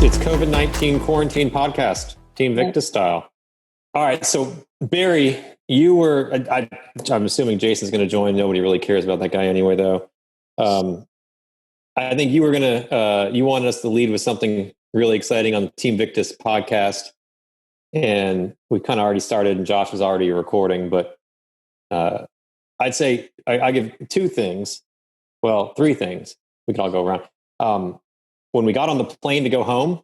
It's COVID-19 quarantine podcast, Team Victus style. All right, so Barry, you were, I'm assuming Jason's going to join. Nobody really cares about that guy anyway, though. I think you were going to, you wanted us to lead with something really exciting on the Team Victus podcast. And we kind of already started and Josh was already recording, but I'd say I give two things. Well, three things. We can all go around. When we got on the plane to go home,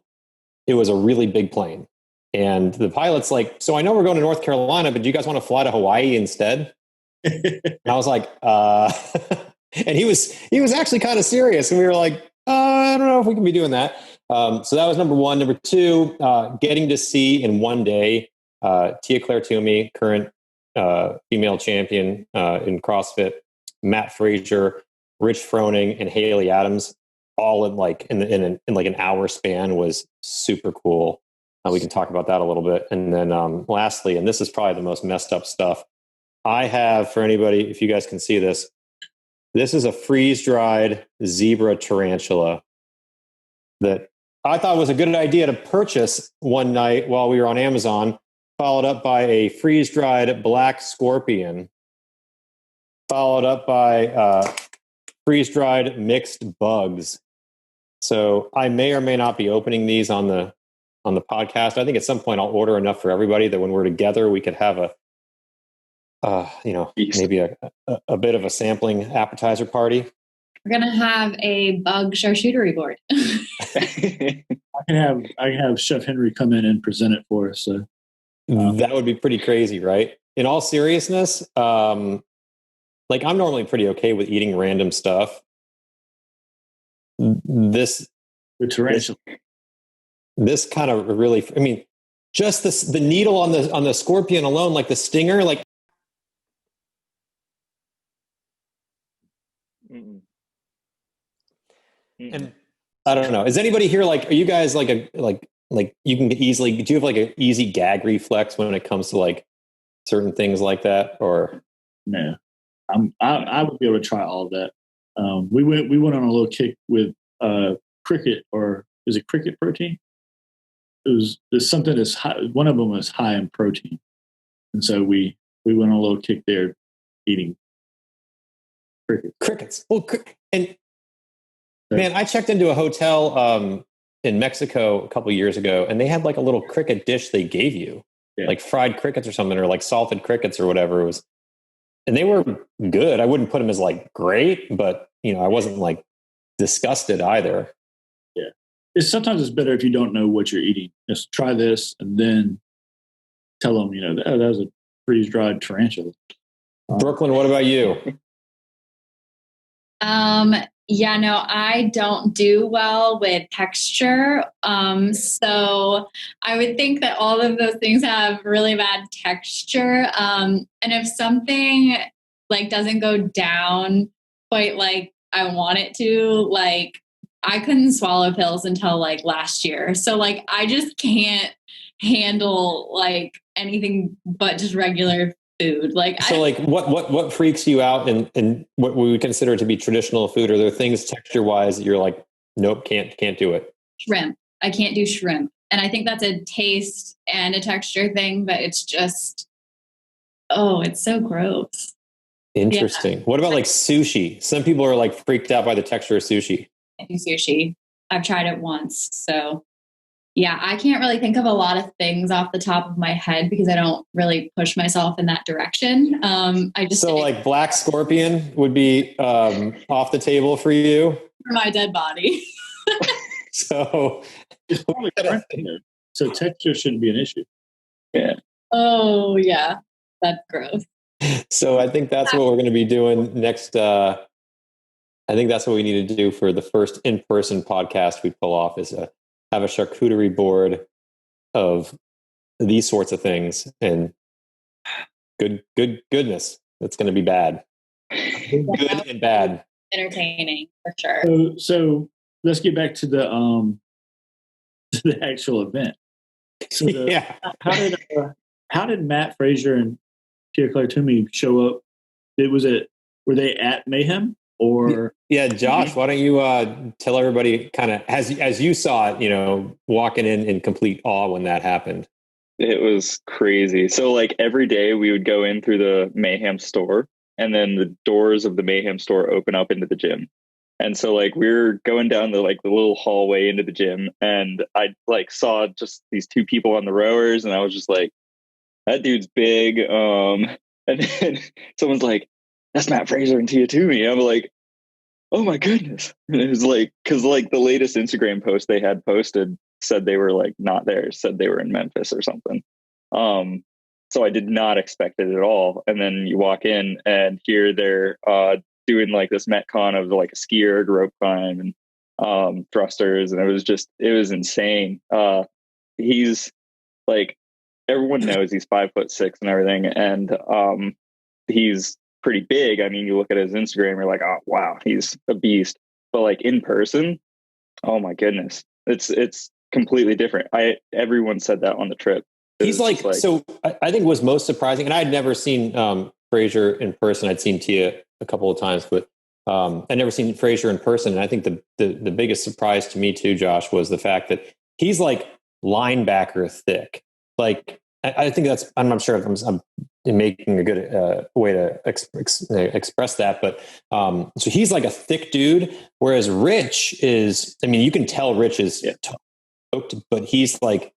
it was a really big plane. And the pilot's like, so I know we're going to North Carolina, but do you guys want to fly to Hawaii instead? And I was like, and he was actually kind of serious. And we were like, I don't know if we can be doing that. So that was number one. Number two, getting to see in one day, Tia-Clair Toomey, current female champion in CrossFit, Matt Frazier, Rich Froning, and Haley Adams, all in like in like an hour span, was super cool. We can talk about that a little bit. And then lastly, and this is probably the most messed up stuff, I have, for anybody, if you guys can see this, this is a freeze-dried zebra tarantula that I thought was a good idea to purchase one night while we were on Amazon, followed up by a freeze-dried black scorpion, followed up by freeze-dried mixed bugs. So I may or may not be opening these on the podcast. I think at some point I'll order enough for everybody that when we're together, we could have maybe a bit of a sampling appetizer party. We're gonna have a bug charcuterie board. I can have Chef Henry come in and present it for us. So that would be pretty crazy, right? In all seriousness, like I'm normally pretty okay with eating random stuff. This kind of really, I mean, just the needle on the scorpion alone, like the stinger, like. And I don't know. Is anybody here like? Are you guys like you can easily? Do you have like an easy gag reflex when it comes to like certain things like that, or no? I would be able to try all of that. We went on a little kick with cricket, or is it cricket protein? There's something that's high. One of them was high in protein, and so we went on a little kick there, eating crickets. Well, and man, I checked into a hotel in Mexico a couple of years ago, and they had like a little cricket dish they gave you, like fried crickets or something, or like salted crickets or whatever it was. And they were good. I wouldn't put them as like great, but I wasn't like disgusted either. Yeah. Sometimes it's better if you don't know what you're eating. Just try this and then tell them, that was a freeze-dried tarantula. Brooklyn, what about you? Yeah, no, I don't do well with texture. So I would think that all of those things have really bad texture. And if something like doesn't go down quite like I want it to, like I couldn't swallow pills until like last year. So like I just can't handle like anything but just regular food. Like what freaks you out and what we would consider to be traditional food? Are there things texture wise that you're like, nope, can't do it? Shrimp. I can't do shrimp. And I think that's a taste and a texture thing, but it's just, it's so gross. Interesting. Yeah. What about like sushi? Some people are like freaked out by the texture of sushi. I do sushi. I've tried it once. So yeah, I can't really think of a lot of things off the top of my head because I don't really push myself in that direction. Like black scorpion would be off the table for you? For my dead body. So it's probably so texture shouldn't be an issue. Yeah. Oh yeah, that's gross. So I think that's what we're going to be doing next. I think that's what we need to do for the first in-person podcast we pull off is have a charcuterie board of these sorts of things, and goodness, that's going to be bad. Good and bad. Entertaining for sure. So let's get back to the actual event. So how did Matt Frazier and Tia-Clair Toomey show up? Were they at Mayhem? or yeah, Josh, why don't you tell everybody kind of as you saw it, walking in complete awe when that happened. It was crazy. So like every day we would go in through the Mayhem store, and then the doors of the Mayhem store open up into the gym. And so like we're going down the little hallway into the gym, and I like saw just these two people on the rowers, and I was just like, that dude's big. And then someone's like, that's Matt Fraser and Tia Toomey. I'm like, oh my goodness. And it was like, because like the latest Instagram post they had posted said they were like not there, said they were in Memphis or something. So I did not expect it at all. And then you walk in and here they're doing like this Metcon of like a ski erg, rope climb, and thrusters, and it was insane. He's like, everyone knows he's 5'6" and everything, and he's pretty big. I mean, you look at his Instagram, you're like, oh wow, he's a beast. But like in person, oh my goodness, it's completely different. Everyone said that on the trip. He's like, so I think was most surprising, and I'd never seen Fraser in person. I'd seen Tia a couple of times, but I'd never seen Fraser in person. And I think the biggest surprise to me too, Josh, was the fact that he's like linebacker thick. Like I think that's, I'm not sure if I'm making a good way to express that, but so he's like a thick dude, whereas Rich is, I mean, you can tell Rich is toked, but he's like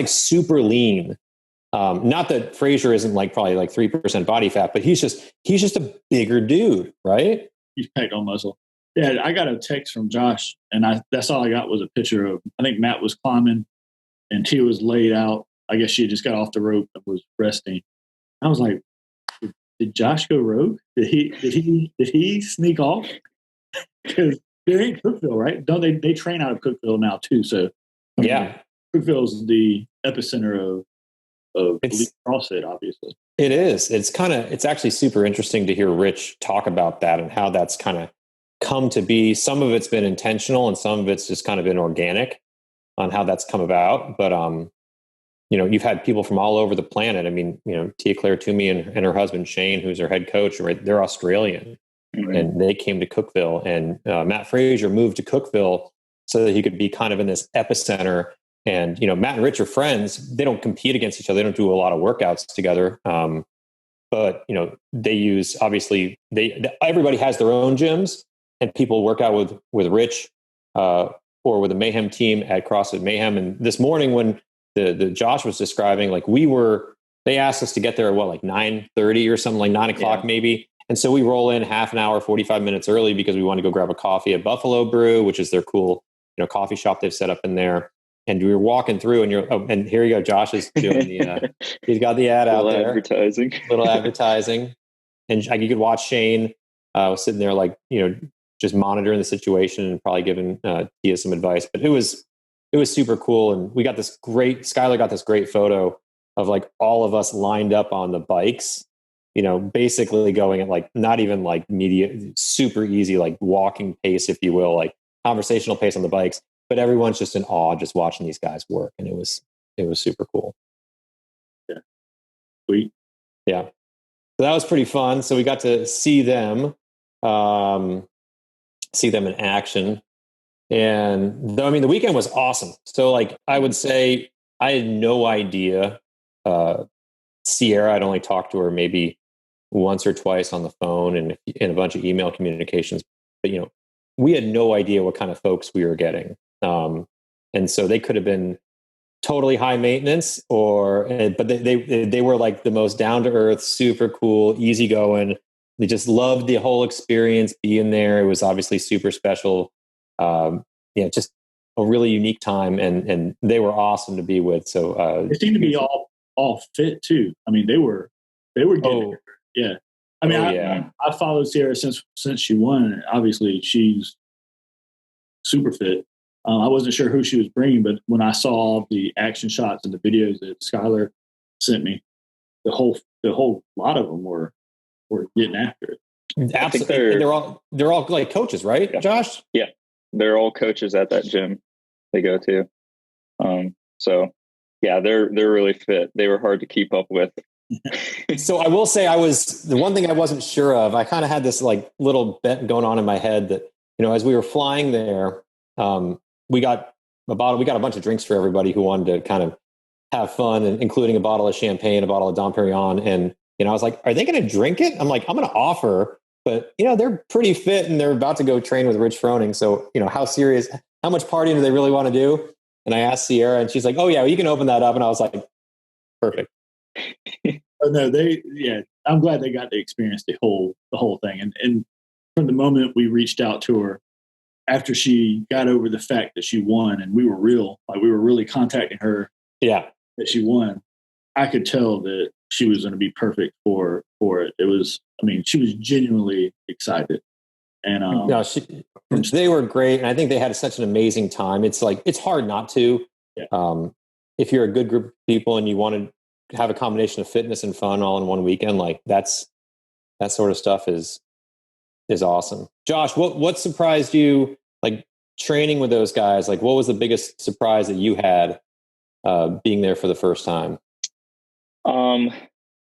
super lean. Not that Fraser isn't like probably like 3% body fat, but he's just a bigger dude, right? He's packed on muscle. Yeah, I got a text from Josh, and that's all I got was a picture of, I think Matt was climbing and Tia was laid out. I guess she had just got off the rope and was resting. I was like, did Josh go rogue? Did he sneak off? Because they're in Cookeville, right? Don't they train out of Cookeville now too? So yeah, Cookeville is the epicenter of elite CrossFit, obviously. It is. It's actually super interesting to hear Rich talk about that and how that's kind of come to be. Some of it's been intentional and some of it's just kind of been organic on how that's come about. But you've had people from all over the planet. I mean, Tia Claire Toomey and her husband Shane, who's her head coach, right? They're Australian, and they came to Cookeville. And Matt Fraser moved to Cookeville so that he could be kind of in this epicenter. And Matt and Rich are friends. They don't compete against each other. They don't do a lot of workouts together. But they use, obviously, everybody has their own gyms, and people work out with Rich or with the Mayhem team at CrossFit Mayhem. And this morning when the Josh was describing, like they asked us to get there at like 9:30 or something, like 9 o'clock maybe. And so we roll in half an hour, 45 minutes early because we want to go grab a coffee at Buffalo Brew, which is their cool, coffee shop they've set up in there. And we were walking through, and and here you go. Josh is doing he's got the ad out there. Little advertising. And you could watch Shane was sitting there like, just monitoring the situation and probably giving Tia some advice. But it was super cool. And we got Skylar got this great photo of like all of us lined up on the bikes, basically going at like, not even like super easy, like walking pace, if you will, like conversational pace on the bikes. But everyone's just in awe just watching these guys work. And it was super cool. Yeah. Sweet. Yeah. So that was pretty fun. So we got to see them in action. And I mean, the weekend was awesome. So like, I would say I had no idea. Sierra, I'd only talked to her maybe once or twice on the phone and a bunch of email communications. But, we had no idea what kind of folks we were getting. And so they could have been totally high maintenance but they were like the most down to earth, super cool, easygoing. They just loved the whole experience being there. It was obviously super special. Just a really unique time, and they were awesome to be with. So they seemed to be all fit too. I mean, they were getting yeah. I mean, I followed Sierra since she won. Obviously, she's super fit. I wasn't sure who she was bringing, but when I saw the action shots and the videos that Skylar sent me, the whole lot of them were getting after it. Absolutely, they're all like coaches, right, Josh? Yeah, they're all coaches at that gym they go to. So yeah, they're really fit. They were hard to keep up with. So I will say the one thing I wasn't sure of, I kind of had this like little bet going on in my head that, as we were flying there, we got a bunch of drinks for everybody who wanted to kind of have fun, and including a bottle of champagne, a bottle of Dom Perignon. And, I was like, are they going to drink it? I'm like, I'm going to offer, but they're pretty fit and they're about to go train with Rich Froning. So, how much partying do they really want to do? And I asked Sierra and she's like, oh yeah, well, you can open that up. And I was like, perfect. Oh, no, I'm glad they got to experience the whole thing. And from the moment we reached out to her after she got over the fact that she won, and we were really contacting her. Yeah. That she won, I could tell that she was going to be perfect for it. It was, she was genuinely excited. And they were great. And I think they had such an amazing time. It's like, it's hard not to, if you're a good group of people and you want to have a combination of fitness and fun all in one weekend, like that sort of stuff is awesome. Josh, what surprised you, like training with those guys? Like what was the biggest surprise that you had being there for the first time?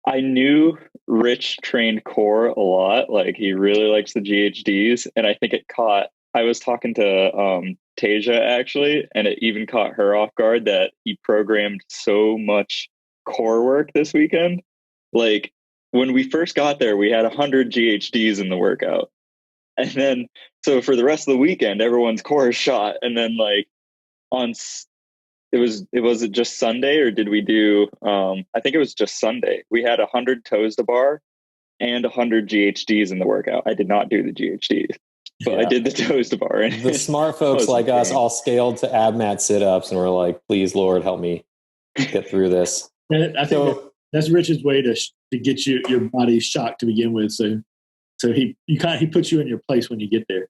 I knew Rich trained core a lot. Like he really likes the GHDs, and I think I was talking to Tasia actually, and it even caught her off guard that he programmed so much core work this weekend. Like when we first got there, we had 100 GHDs in the workout, and then so for the rest of the weekend, everyone's core is shot, and then like was it just Sunday, or did we do I think it was just Sunday. We had 100 toes to bar and 100 GHDs in the workout. I did not do the GHDs, but I did the toes to bar. And the smart folks like us all scaled to ab mat sit-ups and we're like, please Lord, help me get through this. I think that's Rich's way to get your body shocked to begin with. So he puts you in your place when you get there.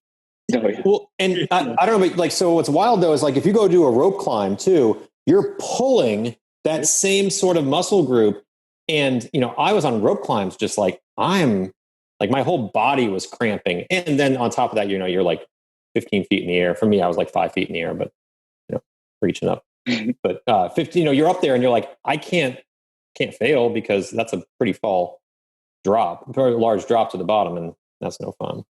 Oh, yeah. Well, and I don't know, but like, so what's wild though is like if you go do a rope climb too, you're pulling that same sort of muscle group. And I was on rope climbs just like I'm like my whole body was cramping, and then on top of that, you're like 15 feet in the air. For me, I was like 5 feet in the air, but reaching up. But 15, you're up there and you're like, I can't fail because that's a pretty very large drop to the bottom, and that's no fun.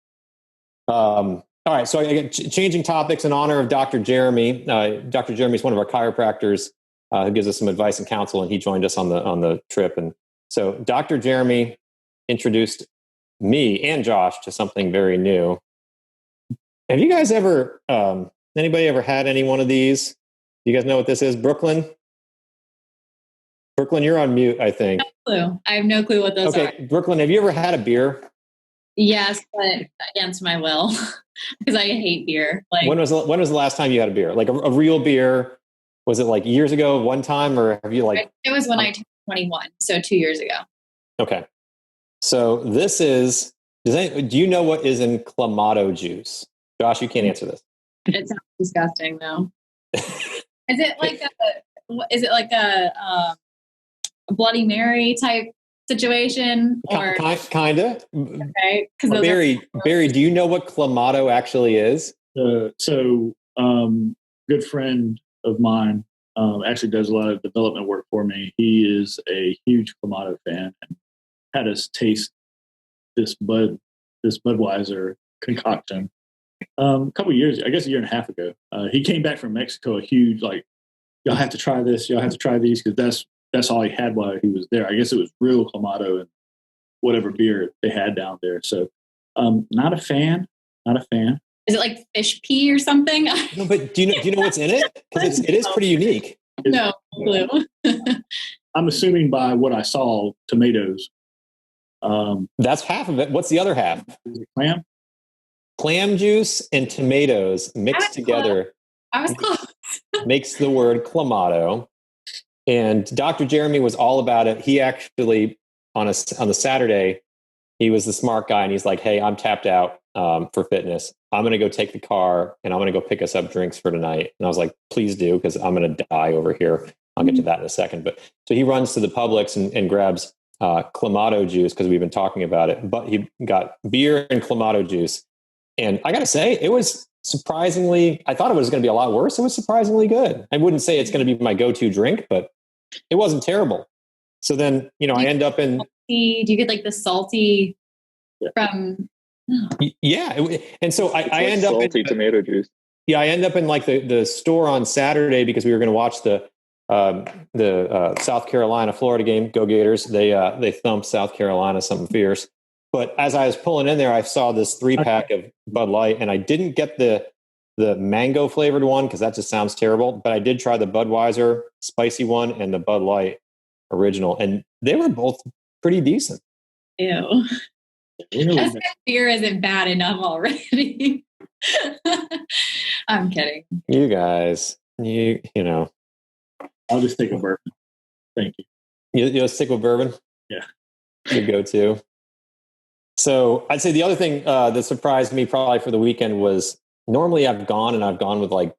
All right, so again, changing topics in honor of Dr. Jeremy. Dr. Jeremy is one of our chiropractors who gives us some advice and counsel, and he joined us on the trip. And so Dr. Jeremy introduced me and Josh to something very new. Have you guys ever, anybody ever had any one of these? You guys know what this is? Brooklyn, you're on mute, I think. No clue. I have no clue what those are. Okay, Brooklyn, have you ever had a beer? Yes, but against my will, because I hate beer. Like when was the last time you had a beer? Like a real beer? Was it like years ago, one time, or have you like? It was when I turned 21, so 2 years ago. Okay, so this is. Do you know what is in Clamato juice? Josh, you can't answer this. It sounds disgusting, though. Is it like a Bloody Mary type situation, or kind of? Okay, Barry, do you know what Clamato actually is? Good friend of mine actually does a lot of development work for me. He is a huge Clamato fan and had us taste this Budweiser concoction a couple of years, I guess a year and a half ago. He came back from Mexico, a huge y'all have to try this, y'all have to try these, because that's all he had while he was there. I guess it was real Clamato and whatever beer they had down there. So not a fan. Is it like fish pee or something? No, but do you know what's in it? Because it is pretty unique. No clue. I'm assuming by what I saw, tomatoes. That's half of it. What's the other half? Is it clam? Clam juice and tomatoes mixed together. I was close. Makes the word Clamato. And Dr. Jeremy was all about it. He actually, on the Saturday, he was the smart guy, and he's like, hey, I'm tapped out for fitness. I'm going to go take the car, and I'm going to go pick us up drinks for tonight. And I was like, please do, because I'm going to die over here. I'll get to that in a second. But so he runs to the Publix and grabs Clamato juice, because we've been talking about it. But he got beer and Clamato juice. And I got to say, it was surprisingly, I thought it was going to be a lot worse. It was surprisingly good. I wouldn't say it's going to be my go-to drink, but it wasn't terrible. So then, I end up in. Do you get like the salty from? Yeah, and so I like end up salty tomato juice. Yeah, I end up in like the store on Saturday because we were going to watch the South Carolina Florida game. Go Gators! They thumped South Carolina something fierce. But as I was pulling in there, I saw this 3-pack of Bud Light, and I didn't get the mango flavored one because that just sounds terrible. But I did try the Budweiser spicy one and the Bud Light original, and they were both pretty decent. Ew. Just beer isn't bad enough already. I'm kidding. You guys, you know. I'll just take a bourbon. Thank you. You'll stick with bourbon? Yeah. Your go-to. So I'd say the other thing that surprised me probably for the weekend was normally I've gone with like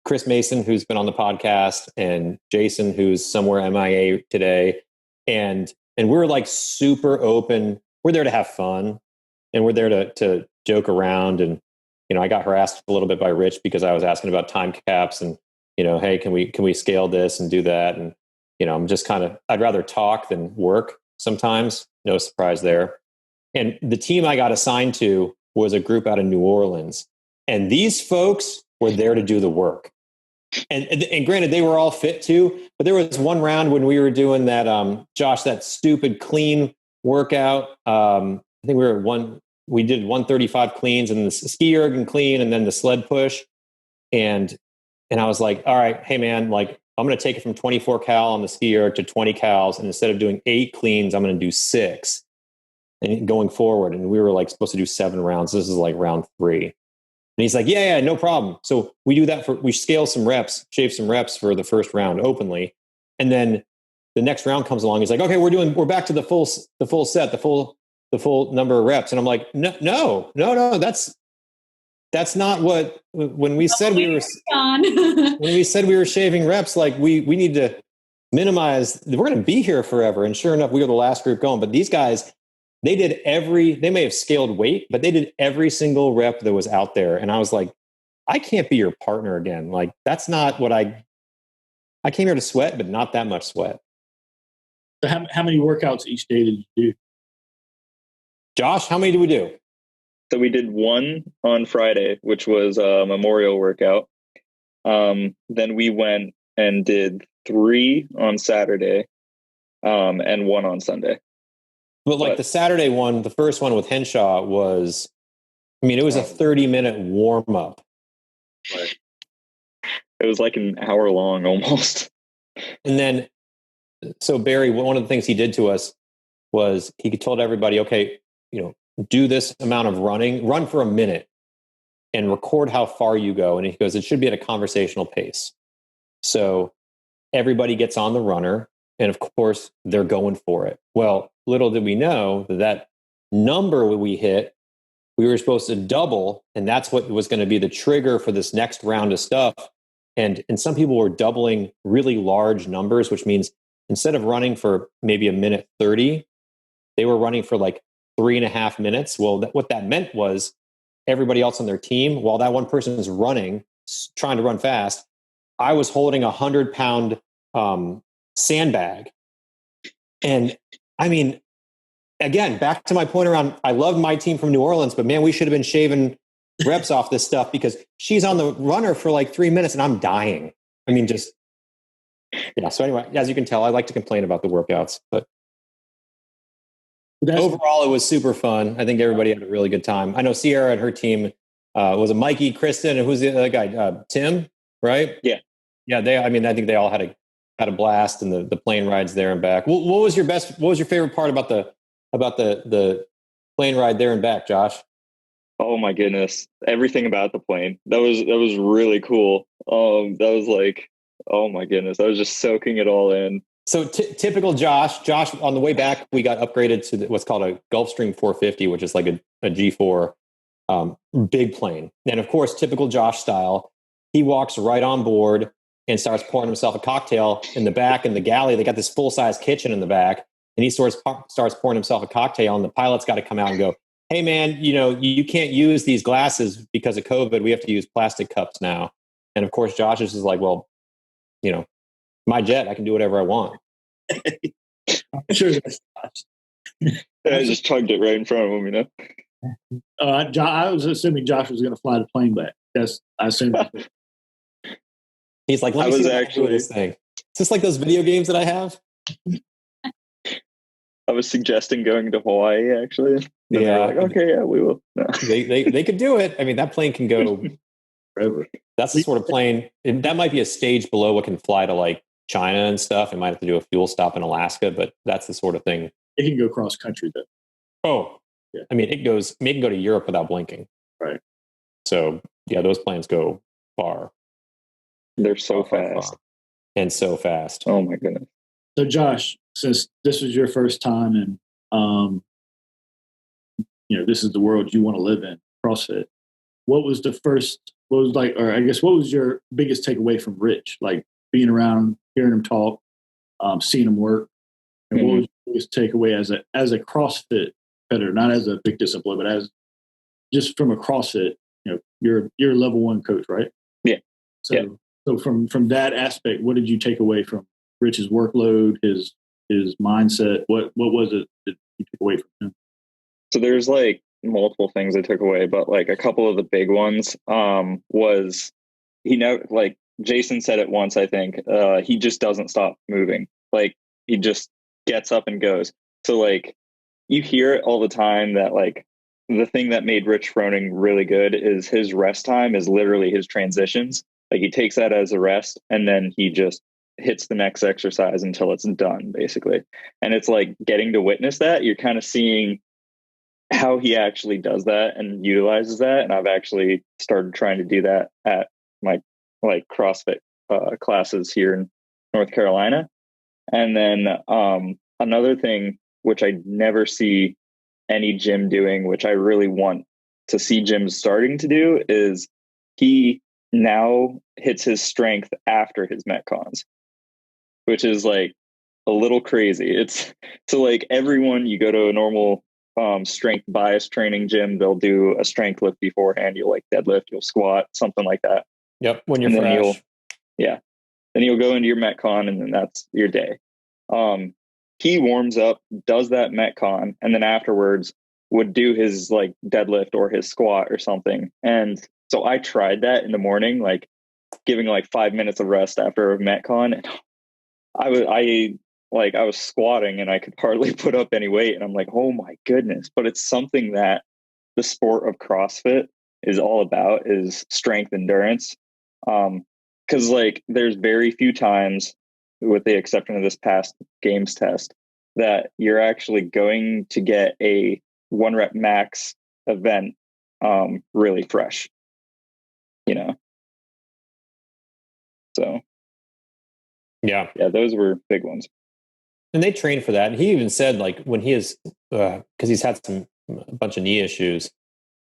Chris Mason, who's been on the podcast, and Jason, who's somewhere MIA today. And we're like super open. We're there to have fun, and we're there to joke around. And, I got harassed a little bit by Rich because I was asking about time caps and, hey, can we scale this and do that? And, I'm just I'd rather talk than work sometimes. No surprise there. And the team I got assigned to was a group out of New Orleans. And these folks were there to do the work. And granted, they were all fit too, but there was one round when we were doing that, Josh, that stupid clean workout. I think we did 135 cleans and the ski erg and clean and then the sled push. And I was like, all right, hey man, like I'm going to take it from 24 cal on the ski erg to 20 cals. And instead of doing 8 cleans, I'm going to do 6 and going forward. And we were like supposed to do 7 rounds. This is like round 3. And he's like, yeah, no problem. So we do that we scale some reps, shave some reps for the first round openly. And then the next round comes along. He's like, okay, we're back to the full set, the full number of reps. And I'm like, no, that's not what, when we said we were shaving reps, like we need to minimize, we're going to be here forever. And sure enough, we were the last group going, but these guys, they may have scaled weight, but they did every single rep that was out there. And I was like, I can't be your partner again. Like, that's not what I came here to sweat, but not that much sweat. So how many workouts each day did you do? Josh, how many did we do? So we did 1 on Friday, which was a memorial workout. Then we went and did 3 on Saturday, and 1 on Sunday. But like the Saturday one, the first one with Henshaw was, it was a 30-minute warm up. Right. It was like an hour long almost. And then, so Barry, one of the things he did to us was he told everybody, okay, do this amount of run for a minute and record how far you go. And he goes, it should be at a conversational pace. So everybody gets on the runner. And of course, they're going for it. Well, little did we know that number we hit, we were supposed to double. And that's what was going to be the trigger for this next round of stuff. And some people were doubling really large numbers, which means instead of running for maybe a minute 30, they were running for like 3.5 minutes. Well, what that meant was everybody else on their team, while that one person is running, trying to run fast, I was holding 100-pound sandbag. And again, back to my point around, I love my team from New Orleans, but man, we should have been shaving reps off this stuff because she's on the runner for like 3 minutes and I'm dying. So anyway, as you can tell, I like to complain about the workouts, but overall, it was super fun. I think everybody had a really good time. I know Sierra and her team was a Mikey, Kristen, and who's the other guy? Tim, right? Yeah. Yeah, I think they all had a blast, and the plane rides there and back. What was your favorite part about the plane ride there and back, Josh? Oh my goodness. Everything about the plane. That was really cool. That was like, oh my goodness. I was just soaking it all in. So typical Josh, on the way back, we got upgraded to what's called a Gulfstream 450, which is like a G4 big plane. And of course, typical Josh style, he walks right on board and starts pouring himself a cocktail in the back in the galley. They got this full-size kitchen in the back, and he starts pouring himself a cocktail, and the pilot's got to come out and go, hey man, you can't use these glasses because of COVID. We have to use plastic cups now. And of course, Josh is just like, well, my jet, I can do whatever I want. I'm sure that's I just chugged it right in front of him, you know. I was assuming Josh was going to fly the plane back. I assumed. He's like, let I me see was what I can do with this thing. It's just like those video games that I have. I was suggesting going to Hawaii, actually. And they were like, okay, yeah, we will. No. They could do it. I mean, that plane can go Forever. That's the sort of plane, and that might be a stage below what can fly to like China and stuff. It might have to do a fuel stop in Alaska, but that's the sort of thing. It can go cross country though. Oh, yeah. I mean, it can go to Europe without blinking. Right. So yeah, those planes go far. They're so fast. And so fast. Oh my goodness. So Josh, since this was your first time and this is the world you want to live in, CrossFit, what was your biggest takeaway from Rich? Like being around, hearing him talk, seeing him work, and what was your biggest takeaway as a CrossFit competitor, not as a big discipline, but as just from a CrossFit, you're level 1 coach, right? Yeah. So from that aspect, what did you take away from Rich's workload, his mindset? What was it that you took away from him? So there's like multiple things I took away, but like a couple of the big ones was he never, like Jason said it once, I think, he just doesn't stop moving. Like he just gets up and goes. So like you hear it all the time that like the thing that made Rich Froning really good is his rest time is literally his transitions. Like he takes that as a rest and then he just hits the next exercise until it's done, basically. And it's like getting to witness that. You're kind of seeing how he actually does that and utilizes that. And I've actually started trying to do that at my like CrossFit classes here in North Carolina. And then another thing, which I never see any gym doing, which I really want to see gyms starting to do, is he now hits his strength after his Metcons, which is like a little crazy. It's so like everyone, you go to a normal strength bias training gym, they'll do a strength lift beforehand. You'll like deadlift, you'll squat, something like that. Yep. When you're fresh. Then you'll go into your Metcon and then that's your day. He warms up, does that Metcon, and then afterwards would do his like deadlift or his squat or something. And so I tried that in the morning, like giving like 5 minutes of rest after a Metcon. And I was squatting and I could hardly put up any weight. And I'm like, oh my goodness. But it's something that the sport of CrossFit is all about, is strength endurance. Because like there's very few times, with the exception of this past games test, that you're actually going to get a 1 rep max event really fresh, So yeah, those were big ones. And they train for that. And he even said, like, when he is, because he's had a bunch of knee issues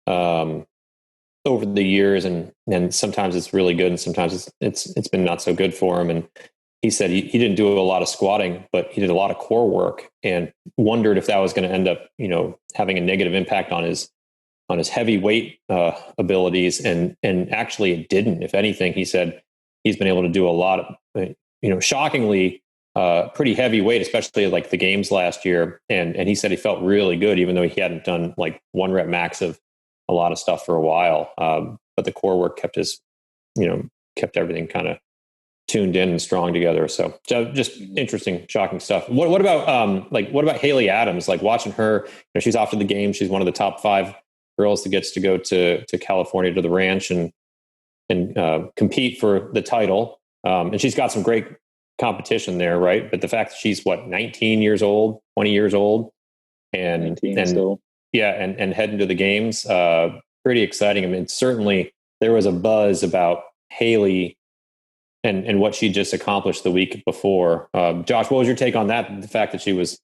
over the years, and sometimes it's really good, and sometimes it's been not so good for him. And he said he didn't do a lot of squatting, but he did a lot of core work, and wondered if that was going to end up, having a negative impact on his heavy weight abilities. And actually, it didn't. If anything, he said he's been able to do a lot of, shockingly. Pretty heavy weight, especially like the games last year. And he said he felt really good, even though he hadn't done like 1 rep max of a lot of stuff for a while. But the core work kept kept everything kind of tuned in and strong together. So just interesting, shocking stuff. What about Haley Adams? Like watching her, she's off to the game. She's one of the top 5 girls that gets to go to California, to the ranch and compete for the title. And she's got some great competition there, right? But the fact that she's 19 years old, 20 years old, and still. and heading to the games, pretty exciting. I mean, certainly there was a buzz about Haley and what she just accomplished the week before. Josh, what was your take on that? The fact that she was,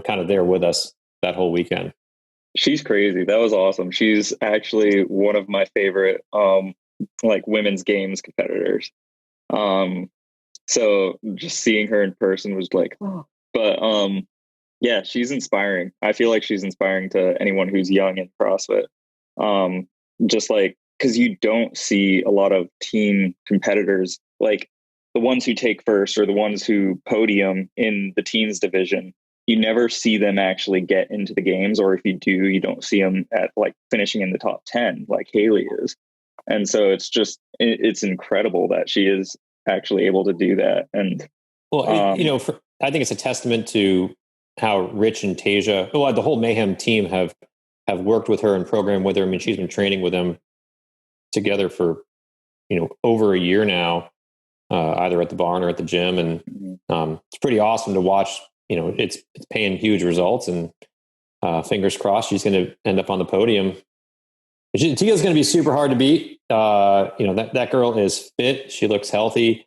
kind of there with us that whole weekend. She's crazy. That was awesome. She's actually one of my favorite women's games competitors. So just seeing her in person was like, but she's inspiring. I feel like she's inspiring to anyone who's young in CrossFit. Just like, because you don't see a lot of team competitors. Like the ones who take first or the ones who podium in the teens division, you never see them actually get into the games, or if you do, you don't see them at like finishing in the top 10 like Haley is. And so it's incredible that she is actually able to do that. And well, I think it's a testament to how Rich and Tasia, well, the whole Mayhem team have worked with her and programmed with her. I mean, she's been training with them together for, over a year now, either at the barn or at the gym. And it's pretty awesome to watch. It's paying huge results, and fingers crossed she's going to end up on the podium. Tia's going to be super hard to beat. That girl is fit. She looks healthy.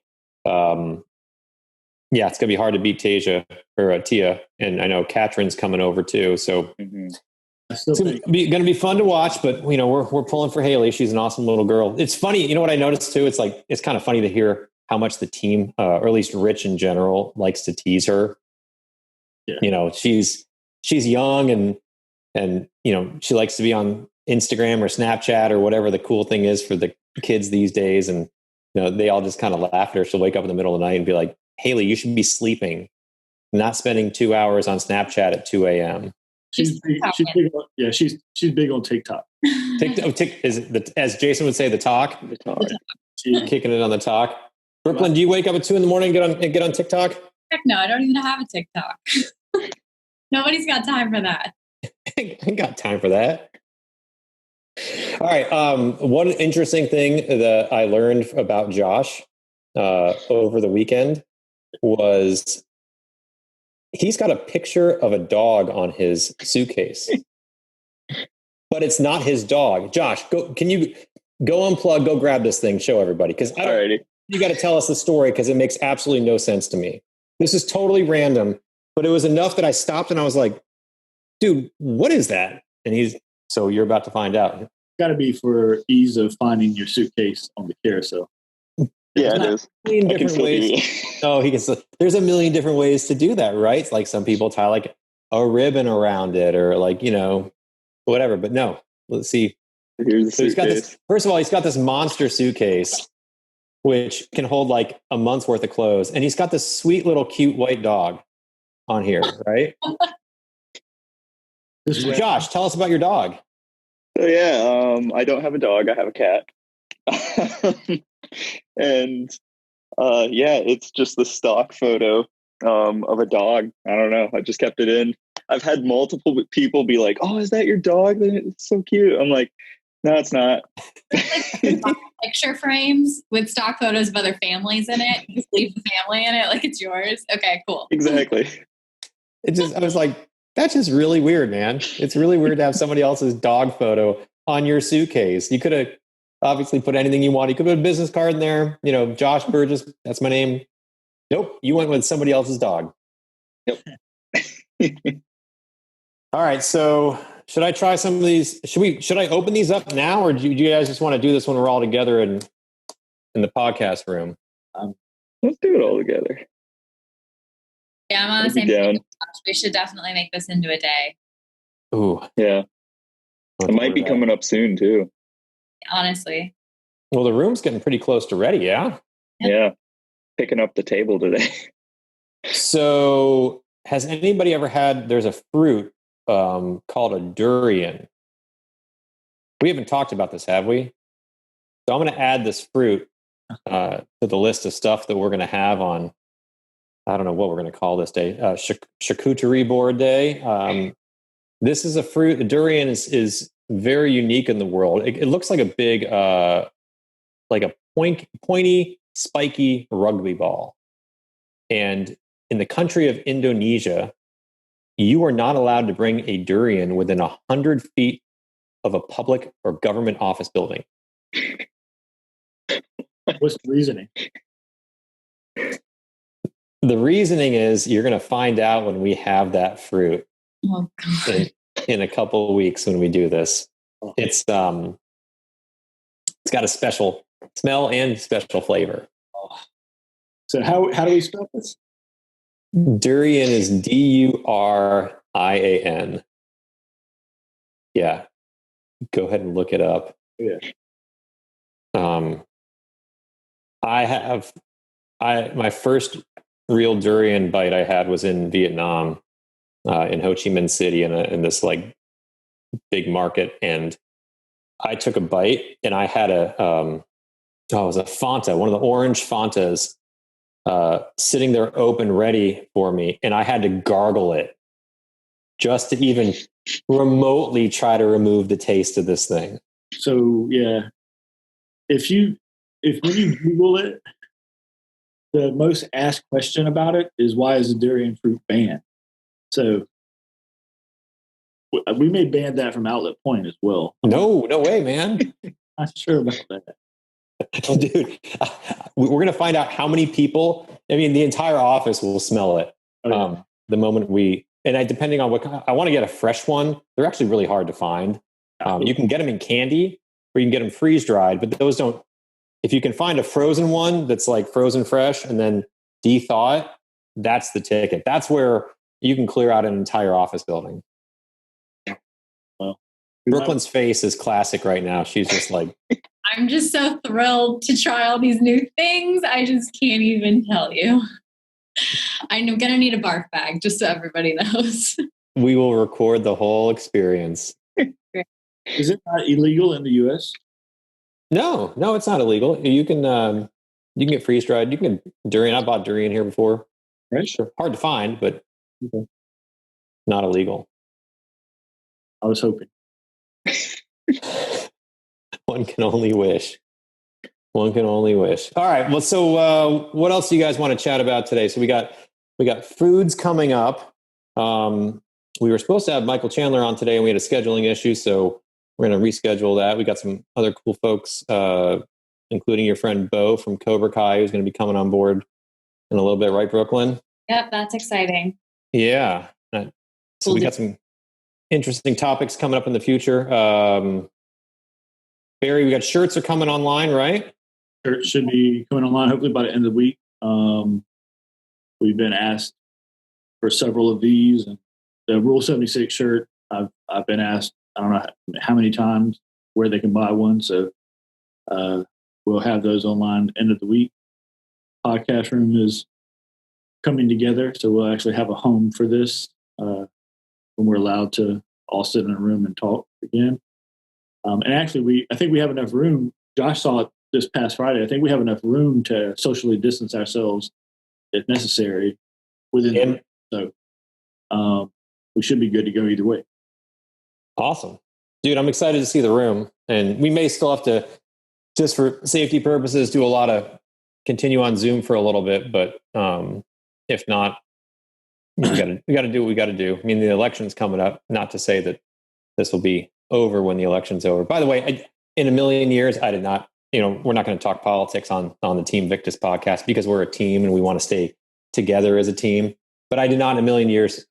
It's going to be hard to beat Tia. And I know Catherine's coming over too. So it's going to be fun to watch, but we're pulling for Haley. She's an awesome little girl. It's funny. You know what I noticed too? It's kind of funny to hear how much the team, or at least Rich in general, likes to tease her. Yeah. She's young and she likes to be on Instagram or Snapchat or whatever the cool thing is for the kids these days. And, they all just kind of laugh at her. She'll wake up in the middle of the night and be like, Haley, you should be sleeping, not spending 2 hours on Snapchat at 2 a.m. She's big on TikTok. Is it as Jason would say, the talk? The talk. Kicking it on the talk. Brooklyn, do you wake up at 2 a.m. and get on TikTok? Heck no, I don't even have a TikTok. Nobody's got time for that. I ain't got time for that. All right. One interesting thing that I learned about Josh over the weekend was he's got a picture of a dog on his suitcase, but it's not his dog. Josh, can you go unplug, go grab this thing, show everybody? Because you got to tell us the story, because it makes absolutely no sense to me. This is totally random, but it was enough that I stopped and I was like, dude, what is that? And so you're about to find out. Got to be for ease of finding your suitcase on the carousel. Yeah, it is. A million different ways. There's a million different ways to do that, right? It's like some people tie like a ribbon around it, or like, whatever. But no, let's see. Here's the so he's got this. First of all, he's got this monster suitcase, which can hold like a month's worth of clothes, and he's got this sweet little cute white dog on here, right? Josh, tell us about your dog. So I don't have a dog. I have a cat. And it's just the stock photo of a dog. I don't know. I just kept it in. I've had multiple people be like, "Oh, is that your dog? It's so cute." I'm like, "No, it's not." Like picture frames with stock photos of other families in it. You just leave the family in it like it's yours. Okay, cool. Exactly. I was like, that's just really weird, man. It's really weird to have somebody else's dog photo on your suitcase. You could have obviously put anything you want. You could put a business card in there. Josh Burgess, that's my name. Nope. You went with somebody else's dog. Yep. All right. So should I try some of these? Should I open these up now, or do you guys just want to do this when we're all together in the podcast room? Let's do it all together. Yeah, I'm on the same page. We should definitely make this into a day. Ooh. Yeah. It might be coming up soon too. Honestly. Well, the room's getting pretty close to ready, yeah? Yeah. Picking up the table today. So has anybody ever there's a fruit called a durian. We haven't talked about this, have we? So I'm going to add this fruit to the list of stuff that we're going to have on, I don't know what we're going to call this day, charcuterie board day. This is a fruit. The durian is very unique in the world. It looks like a big, like a pointy, spiky rugby ball. And in the country of Indonesia, you are not allowed to bring a durian within 100 feet of a public or government office building. What's the reasoning? The reasoning is you're going to find out when we have that fruit in a couple of weeks when we do this. It's got a special smell and special flavor. So how do we spell this? Durian is Durian. Yeah. Go ahead and look it up. Yeah. I have My first real durian bite I had was in Vietnam, in Ho Chi Minh City, in this like big market, and I took a bite, and I had it was a Fanta, one of the orange Fantas, sitting there open, ready for me, and I had to gargle it just to even remotely try to remove the taste of this thing. So yeah, if when you Google it, the most asked question about it is why is the durian fruit banned? So we may ban that from Outlet Point as well. No way, man. Not sure about that. Dude, we're going to find out how many people, I mean, the entire office will smell it. The moment depending on I want to get a fresh one. They're actually really hard to find. You can get them in candy or you can get them freeze dried, but those don't, if you can find a frozen one that's like frozen fresh and then de-thaw it, that's the ticket. That's where you can clear out an entire office building. Well, Brooklyn's face is classic right now. She's just like, I'm just so thrilled to try all these new things. I just can't even tell you. I'm going to need a barf bag, just so everybody knows. We will record the whole experience. Is it not illegal in the U.S.? No, it's not illegal. You can get freeze dried. You can durian. I bought durian here before. Right. Sure. Hard to find, but okay. Not illegal. I was hoping. One can only wish. One can only wish. All right. Well, so what else do you guys want to chat about today? So we got foods coming up. We were supposed to have Michael Chandler on today, and we had a scheduling issue, so we're going to reschedule that. We got some other cool folks, including your friend Bo from Cobra Kai, who's going to be coming on board in a little bit, right, Brooklyn? Yep, that's exciting. Yeah. So we got some interesting topics coming up in the future. Barry, we got shirts are coming online, right? Shirts should be coming online hopefully by the end of the week. We've been asked for several of these, and the Rule 76 shirt, I've been asked, I don't know how many times, where they can buy one. So we'll have those online end of the week. Podcast room is coming together, so we'll actually have a home for this when we're allowed to all sit in a room and talk again. And actually, I think we have enough room. Josh saw it this past Friday. I think we have enough room to socially distance ourselves if necessary within the room. So we should be good to go either way. Awesome. Dude, I'm excited to see the room. And we may still have to, just for safety purposes, continue on Zoom for a little bit. But if not, we got to do what we got to do. I mean, the election's coming up. Not to say that this will be over when the election's over. By the way, in a million years, I did not, we're not going to talk politics on the Team Victus podcast because we're a team and we want to stay together as a team. But I did not in a million years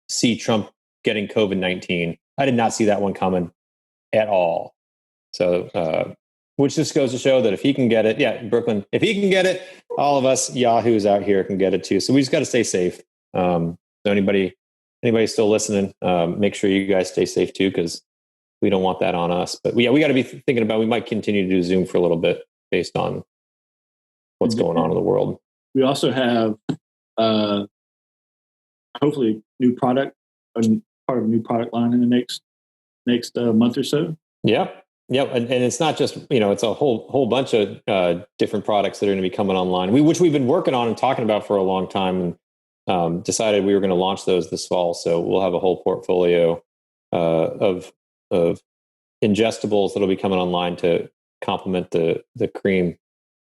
see Trump getting COVID-19. I did not see that one coming at all. So, which just goes to show that if he can get it, Brooklyn, if he can get it, all of us yahoos out here can get it too. So we just got to stay safe. So anybody still listening, make sure you guys stay safe too, because we don't want that on us. But we got to be thinking about, we might continue to do Zoom for a little bit based on what's going on in the world. We also have hopefully new product, part of a new product line in the next month or so. Yep. And it's not just, it's a whole bunch of different products that are going to be coming online, which we've been working on and talking about for a long time, and decided we were going to launch those this fall. So we'll have a whole portfolio of ingestibles that'll be coming online to complement the cream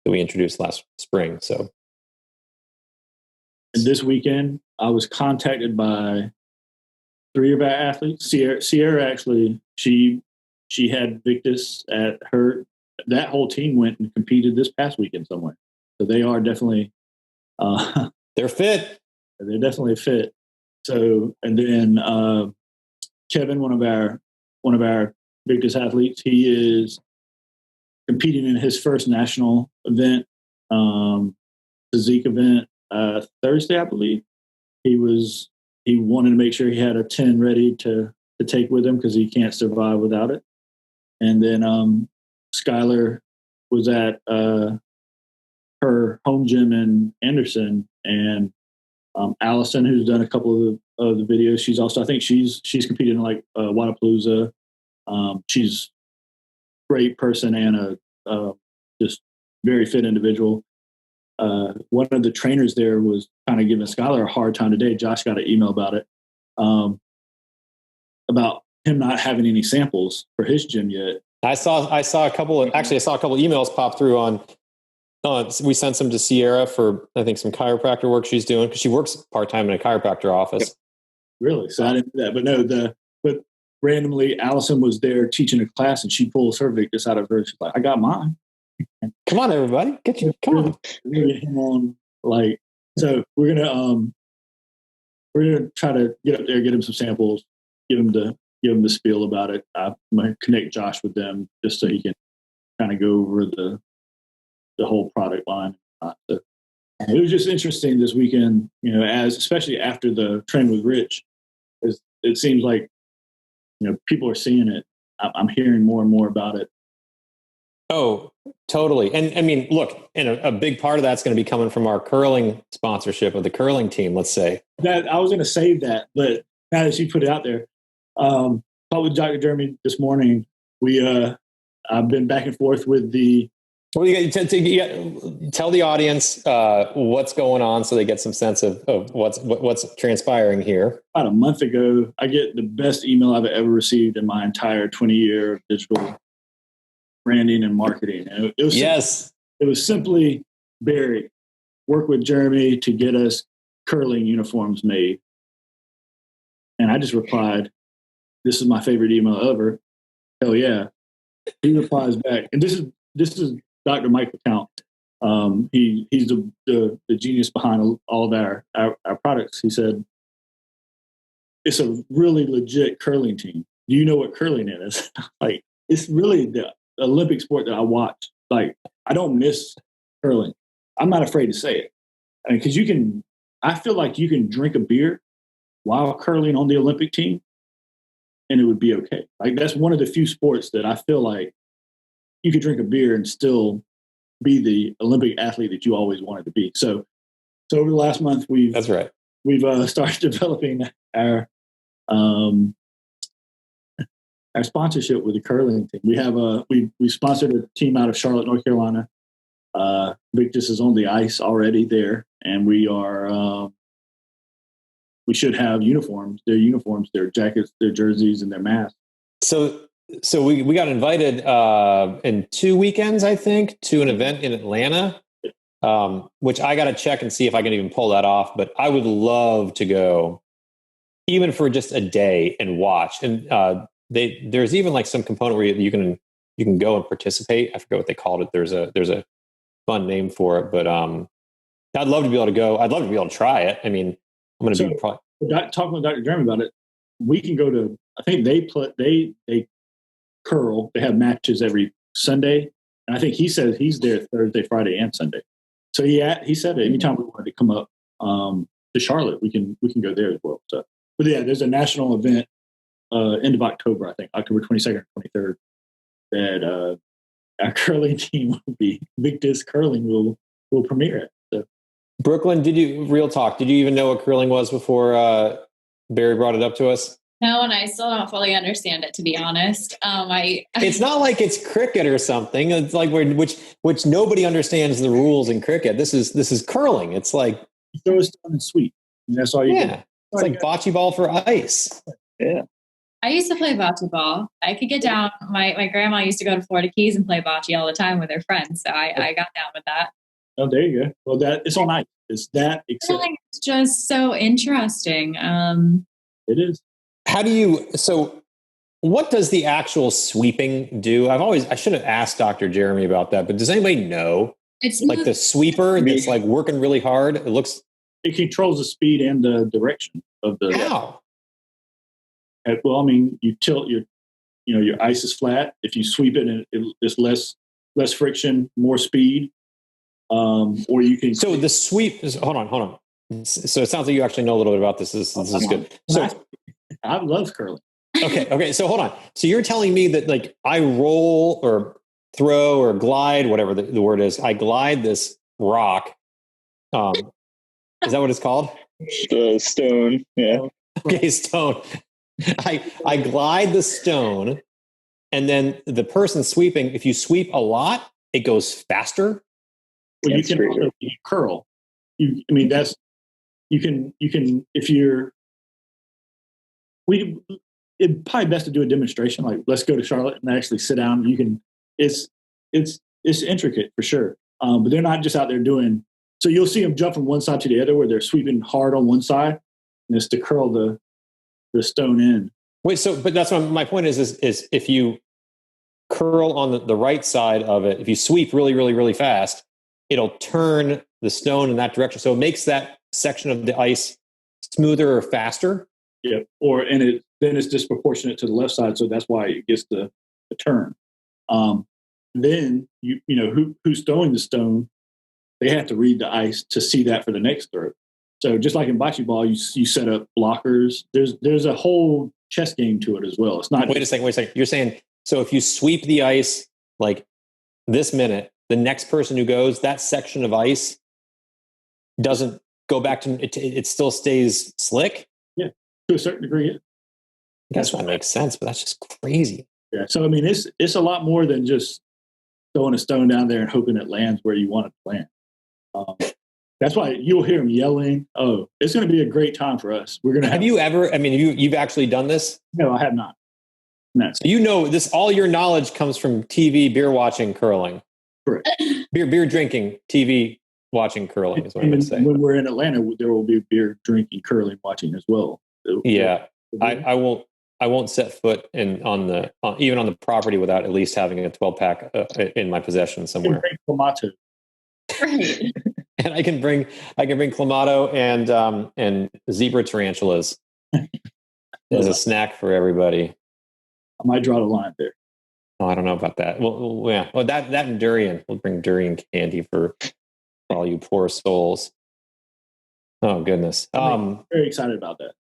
that we introduced last spring. So, and this weekend, I was contacted by 3 of our athletes. Sierra actually, she had Victus at that whole team went and competed this past weekend somewhere. So they are definitely, they're fit. They're definitely fit. So, and then Kevin, one of our Victus athletes, he is competing in his first national event, physique event, Thursday, I believe. He wanted to make sure he had a 10 ready to take with him because he can't survive without it. And then Skylar was at her home gym in Anderson, and Allison, who's done a couple of the videos. She's also, I think she's competed in like Wadapalooza. She's a great person and a just very fit individual. One of the trainers there was kind of giving Skylar a hard time today. Josh got an email about it, about him not having any samples for his gym yet. I saw a couple of emails pop through on. We sent some to Sierra for, I think, some chiropractor work she's doing because she works part-time in a chiropractor office. Yep. Really? So I didn't do that. But no, but randomly Allison was there teaching a class and she pulls her Victus out of her. She's like, I got mine. Come on, everybody. Come on. We're gonna get him on, like, so we're gonna try to get up there, get him some samples, give him the spiel about it. I'm gonna connect Josh with them just so he can kind of go over the whole product line. It was just interesting this weekend, especially after the train with Rich, it seems like, people are seeing it. I'm hearing more and more about it. Oh, totally. And I mean, look, and a big part of that's going to be coming from our curling sponsorship of the curling team, let's say. That I was going to save that, but now that you put it out there, talked with Dr. Jeremy this morning. I've been back and forth with the. Well, you tell the audience what's going on so they get some sense of what's transpiring here. About a month ago, I get the best email I've ever received in my entire 20-year of digital branding and marketing. And it was simply, Barry, work with Jeremy to get us curling uniforms made. And I just replied, this is my favorite email ever. Hell yeah. He replies back. And this is Dr. Mike LeCount. He's the genius behind all of our products. He said, it's a really legit curling team. Do you know what curling is? Like, it's really the Olympic sport that I watch. Like, I don't miss curling. I'm not afraid to say it. I mean, because I feel like you can drink a beer while curling on the Olympic team and it would be okay. Like, that's one of the few sports that I feel like you could drink a beer and still be the Olympic athlete that you always wanted to be. So over the last month, that's right. We've started developing our sponsorship with the curling team. We have we sponsored a team out of Charlotte, North Carolina. Victus is on the ice already there, and we should have uniforms. Their uniforms, their jackets, their jerseys, and their masks. So we got invited in 2 weekends, I think, to an event in Atlanta, which I got to check and see if I can even pull that off. But I would love to go, even for just a day, and watch. And there's even like some component where you can go and participate. I forget what they called it. There's a fun name for it, but I'd love to be able to go. I'd love to be able to try it. I mean, I'm going to be talking with Dr. Jeremy about it. We can go to. I think they curl. They have matches every Sunday, and I think he says he's there Thursday, Friday, and Sunday. So he said anytime we wanted to come up to Charlotte, we can go there as well. So, but yeah, there's a national event end of October, I think October 22nd, 23rd, that our curling team will be Victus Curling will premiere it. So. Brooklyn, real talk? Did you even know what curling was before Barry brought it up to us? No, and I still don't fully understand it, to be honest. It's not like it's cricket or something. It's like which nobody understands the rules in cricket. This is curling. It's like you throw a stone and sweep. And that's all you do. It's like bocce ball for ice. Yeah. I used to play bocce ball. I could get down. My grandma used to go to Florida Keys and play bocce all the time with her friends. So I got down with that. Oh, there you go. Well, it's on ice. It's that exciting. It's just so interesting. It is. What does the actual sweeping do? I should have asked Dr. Jeremy about that, but does anybody know? It's like the sweeper that's like working really hard. It controls the speed and the direction of the. How? Well, I mean, you tilt your ice is flat. If you sweep it, it's less friction, more speed. Or you can. So the sweep is. Hold on. So it sounds like you actually know a little bit about this. This is good. So I love curling. Okay. So hold on. So you're telling me that like I roll or throw or glide, whatever the word is, I glide this rock. Is that what it's called? The stone. Yeah. Okay, stone. I glide the stone, and then the person sweeping, if you sweep a lot, it goes faster. Well, you That's can true. also curl. You can if you're it's probably best to do a demonstration. Like, let's go to Charlotte and actually sit down. You can. It's intricate for sure. But they're not just out there doing. So you'll see them jump from one side to the other, where they're sweeping hard on one side, and it's to curl the stone in. Wait, but that's what my point is if you curl on the right side of it, if you sweep really, really, really fast, it'll turn the stone in that direction. So it makes that section of the ice smoother or faster. Yeah, then it's disproportionate to the left side, so that's why it gets the turn. Then you know who's throwing the stone, they have to read the ice to see that for the next throw. So just like in bocce ball, you set up blockers. There's a whole chess game to it as well. It's not. Wait a second. You're saying so if you sweep the ice like this minute, the next person who goes, that section of ice doesn't go back to it still stays slick? Yeah, to a certain degree. I guess that makes sense, but that's just crazy. Yeah. So I mean, it's a lot more than just throwing a stone down there and hoping it lands where you want it to land. That's why you'll hear them yelling. Oh, it's going to be a great time for us. We're going to have you ever? I mean, you've actually done this? No, I have not. No. So you know this. All your knowledge comes from TV, beer watching, curling. Correct. Beer drinking, TV watching, curling is what I'm going to say. When we're in Atlanta, there will be beer drinking, curling, watching as well. Yeah, I won't set foot even on the property without at least having a 12-pack in my possession somewhere. Clamato. Right. And I can bring clamato and zebra tarantulas as a snack for everybody. I might draw the line there. Oh, I don't know about that. Well, yeah. Well, that and durian. We'll bring durian candy for all you poor souls. Oh goodness. I'm very excited about that.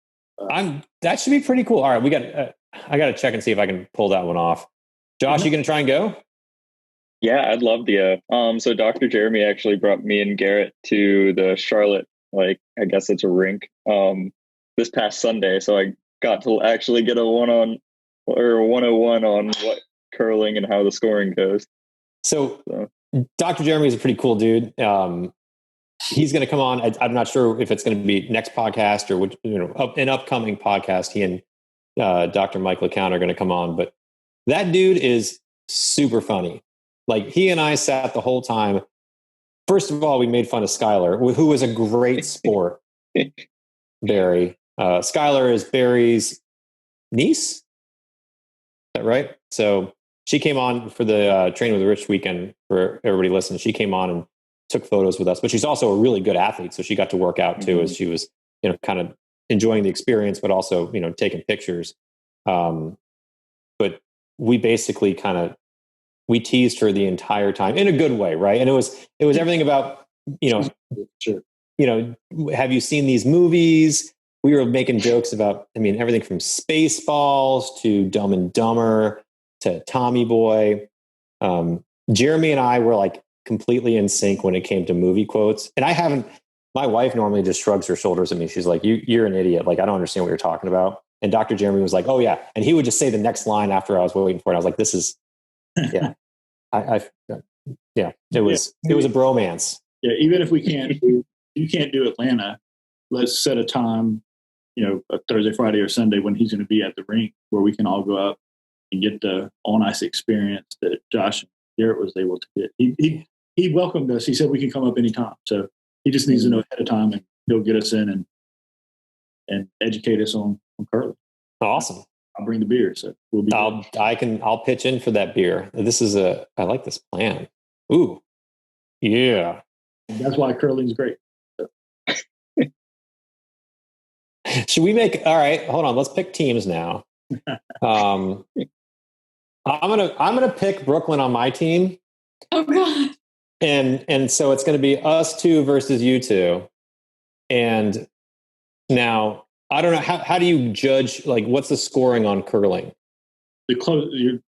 That should be pretty cool. All right, I got to check and see if I can pull that one off. Josh, you going to try and go? Yeah, I'd love to. So Dr. Jeremy actually brought me and Garrett to the Charlotte, I guess it's a rink, this past Sunday. So I got to actually get a 101 on what curling and how the scoring goes. So Dr. Jeremy is a pretty cool dude. He's going to come on. I'm not sure if it's going to be next podcast or an upcoming podcast. He and Dr. Mike LeCount are going to come on, but that dude is super funny. Like, he and I sat the whole time. First of all, we made fun of Skylar, who was a great sport. Barry. Skylar is Barry's niece. Is that right? So she came on for the Training with Rich weekend for everybody listening. She came on and took photos with us, but she's also a really good athlete. So she got to work out too, as she was, kind of enjoying the experience, but also, taking pictures. But we basically we teased her the entire time in a good way. Right. And it was everything about, Sure. Have you seen these movies? We were making jokes about, everything from Spaceballs to Dumb and Dumber to Tommy Boy. Jeremy and I were completely in sync when it came to movie quotes. And my wife normally just shrugs her shoulders at me. She's like, you're an idiot. I don't understand what you're talking about. And Dr. Jeremy was like, oh yeah. And he would just say the next line after I was waiting for it. I was like, this is, yeah, it was a bromance. Yeah. Even if you can't do Atlanta, let's set a time, a Thursday, Friday, or Sunday when he's going to be at the rink where we can all go up and get the on ice experience that Josh and Garrett was able to get. He welcomed us. He said we can come up anytime. So he just needs to know ahead of time, and he'll get us in and educate us on curling. Awesome. I'll bring the beer. So we'll be. I'll pitch in for that beer. I like this plan. Ooh, yeah. That's why curling's great. So. Should we all right, hold on. Let's pick teams now. I'm gonna pick Brooklyn on my team. Oh God. And so it's going to be us two versus you two. And now I don't know how do you judge, what's the scoring on curling? You're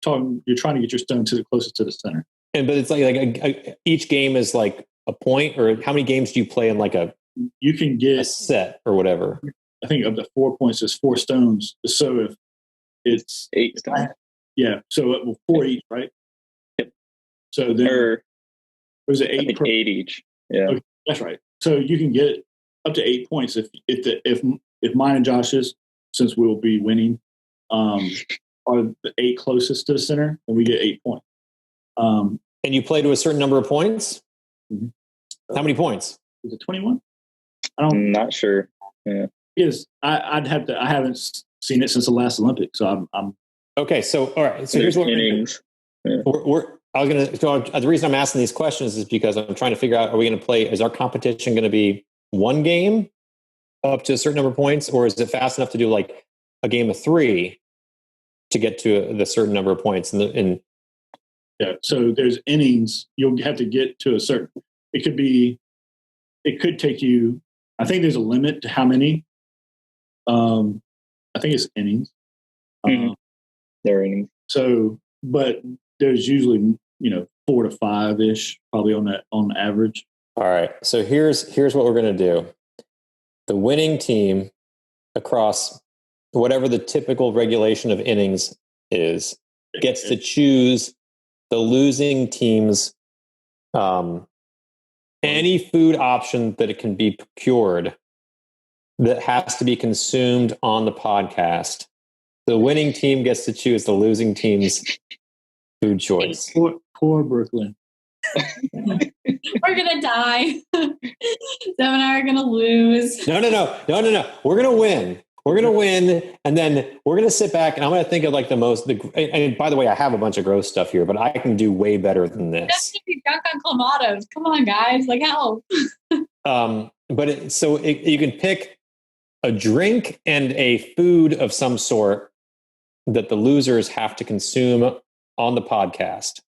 trying to get your stone to the closest to the center. But it's each game is a point, or how many games do you play in like You can a get, set or whatever? I think, up to 4 points is 4 stones. So if it's 8 stones. yeah, so 4 each, right? Yep. So then Or there's an I 8 think per. 8 each. Yeah. Okay, that's right. So you can get up to 8 points if mine and Josh's, since we'll be winning, are the 8 closest to the center, then we get 8 points. And you play to a certain number of points. Mhm. How many points? Is it 21? I'm not sure. Yeah. Is I'd have to. I haven't seen it since the last Olympics, so I'm Okay, so all right. So here's There's what we're gonna do. innings. Yeah. I was going to. So the reason I'm asking these questions is because I'm trying to figure out: are we going to play? Is our competition going to be one game up to a certain number of points, or is it fast enough to do like a game of 3 to get to the certain number of points? And yeah. So there's innings. You'll have to get to a certain. It could be. It could take you. I think there's a limit to how many. I think it's innings. Mhm. They're innings. So, but there's usually 4 to 5 ish, probably on average. all right. So here's what we're going to do. The winning team across whatever the typical regulation of innings is gets to choose the losing team's any food option that it can be procured that has to be consumed on the podcast. The winning team gets to choose the losing team's food choice. Poor Brooklyn. We're gonna die. Deb and I are gonna lose. No. We're gonna win. We're gonna win, and then we're gonna sit back, and I'm gonna think of like and by the way, I have a bunch of gross stuff here, but I can do way better than this. That's be drunk on clamatos. Come on, guys! Like help. You can pick a drink and a food of some sort that the losers have to consume on the podcast.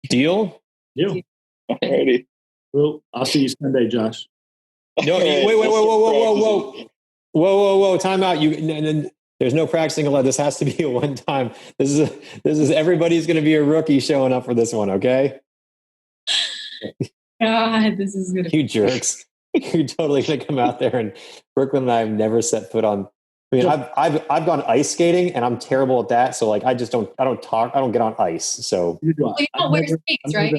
Deal? Yeah. Alrighty. Well, I'll see you Sunday, Josh. No, wait, whoa! Time out! There's no practicing allowed. This has to be a one time. This is everybody's going to be a rookie showing up for this one. Okay? God, this is gonna. You jerks! You're totally going to come out there, and Brooklyn and I have never set foot on. I mean, I've gone ice skating, and I'm terrible at that. So like, I don't get on ice. So You Well, you don't wear skates, right?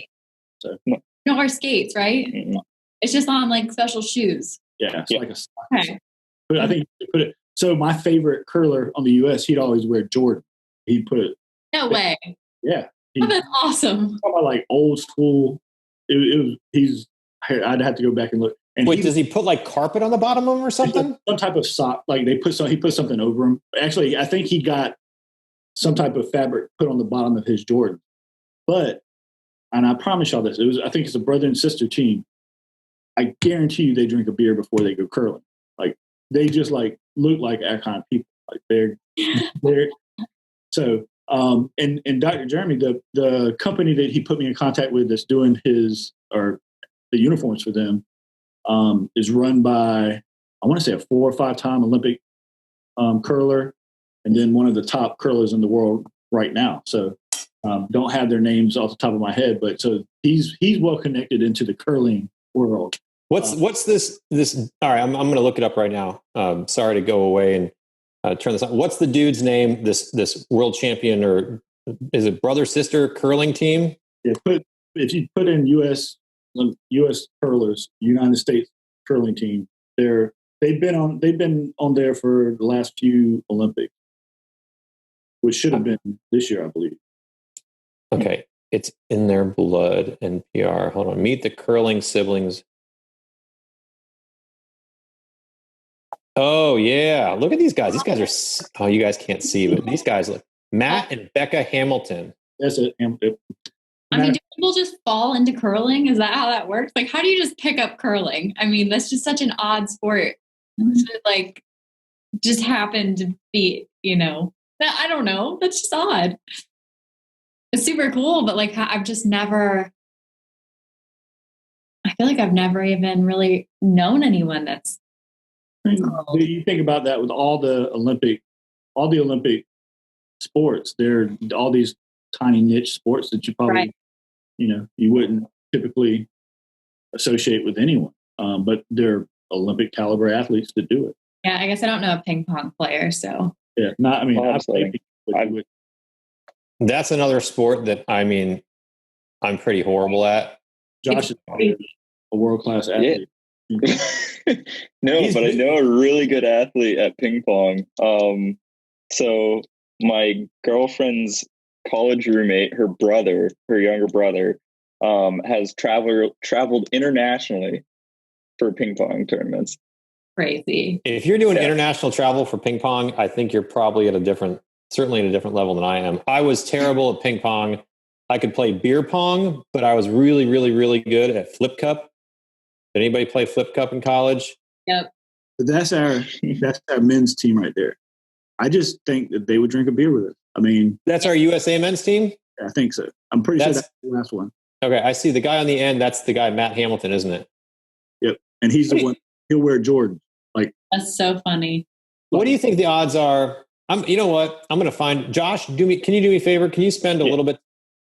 You don't wear skates, right? Mhm. It's just on like special shoes. Yeah, it's like a sock. Okay. But I think you put it. So my favorite curler on the U.S., he'd always wear Jordan. He'd put it. No way. Yeah. Oh, that's awesome. Talking about like old school. It was. I'd have to go back and look. And wait, does he put like carpet on the bottom of him or something? Some type of sock. Like he put something over him. Actually, I think he got some type of fabric put on the bottom of his Jordan. But, and I promise y'all this, I think it's a brother and sister team. I guarantee you they drink a beer before they go curling. Like they just like look like that kind of people. Like they're so and Dr. Jeremy, the company that he put me in contact with that's doing the uniforms for them is run by, I want to say, a 4 or 5 time Olympic curler, and then one of the top curlers in the world right now. So don't have their names off the top of my head, but so he's well connected into the curling world. What's this? All right, I'm going to look it up right now. Sorry to go away and turn this on. What's the dude's name? This world champion, or is it brother sister curling team? Yeah, if you put in U.S. curlers, United States curling team, they've been on there for the last few Olympics, which should have been this year, I believe. Okay, it's in their blood. NPR. Hold on. Meet the curling siblings. Oh yeah, look at these guys. These guys are. Oh, you guys can't see, but these guys look. Matt and Becca Hamilton. That's it. I mean, do people just fall into curling? Is that how that works? Like, how do you just pick up curling? I mean, that's just such an odd sport. Like, just happened to be, I don't know. That's just odd. It's super cool, but like, I've just never, I feel like I've never even really known anyone that's curled. You think about that with all the Olympic sports. They're all these tiny niche sports that you probably, Right. you wouldn't typically associate with anyone. But they're Olympic caliber athletes that do it. Yeah, I guess I don't know a ping pong player, so. Yeah, not. I mean, Oh, I've played with That's another sport that I'm pretty horrible at. Josh is a world class athlete. No, but I know a really good athlete at ping pong. So my girlfriend's college roommate, her younger brother, has traveled internationally for ping pong tournaments. Crazy. If you're doing international travel for ping pong, I think you're probably certainly at a different level than I am. I was terrible at ping pong. I could play beer pong, but I was really, really, really good at flip cup. Did anybody play flip cup in college? Yep. But that's our men's team right there. I just think that they would drink a beer with us. I mean, That's our USA men's team? I think so. I'm pretty sure that's the last one. Okay, I see the guy on the end. That's the guy, Matt Hamilton, isn't it? Yep. And he's the one, he'll wear Jordan. Like, That's so funny. What do you think the odds are? You know what? I'm going to find Josh. Can you do me a favor? Can you spend a little bit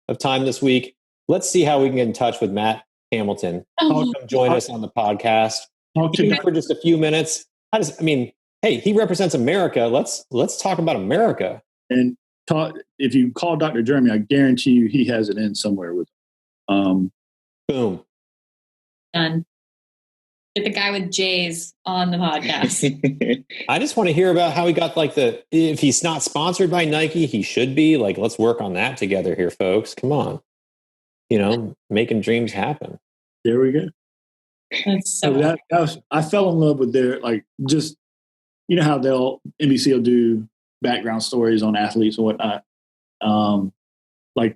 of time this week? Let's see how we can get in touch with Matt Hamilton. Come join us on the podcast. Talk to for just a few minutes. Hey, he represents America. Let's talk about America. And if you call Dr. Jeremy, I guarantee you he has it in somewhere with him. Boom. Done. Get the guy with J's on the podcast. I just want to hear about how he got if he's not sponsored by Nike, he should be. Let's work on that together here, folks. Come on. Making dreams happen. There we go. That's so I fell in love with their, just, how NBC will do background stories on athletes and whatnot.